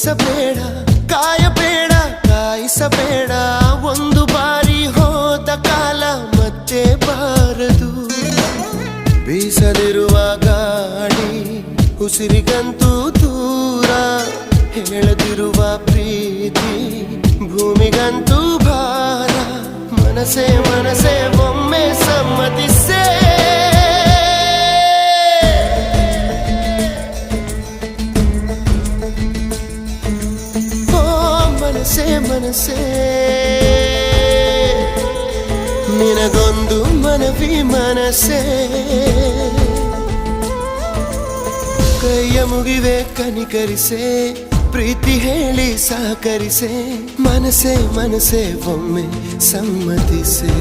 ಬಯಸಬೇಡ, ಕಾಯಬೇಡ, ಕಾಯಿಸಬೇಡ. ಒಂದು ಬಾರಿ ಹೋದ ಕಾಲ ಮತ್ತೆ ಬಾರದು. ಬೀಸದಿರುವ ಗಾಳಿ ಉಸಿರಿಗಂತೂ ದೂರ, ಹೇಳದಿರುವ ಪ್ರೀತಿ ಭೂಮಿಗಂತೂ ಭಾರ. ಮನಸೇ ಮನಸೇ ಒಮ್ಮೆ ಸಮ್ಮತಿಸೇ. ಮನಸೇ ಮನಸೇ ನಿನಗೊಂದು ಮನವಿ ಮನಸೇ. ಕೈಯ ಮುಗಿವೆ ಕನಿಕರಿಸೆ, ಪ್ರೀತಿ ಹೇಳಿ ಸಹಕರಿಸೆ. ಮನಸೇ ಮನಸೇ ಒಮ್ಮೆ ಸಮ್ಮತಿಸೆ.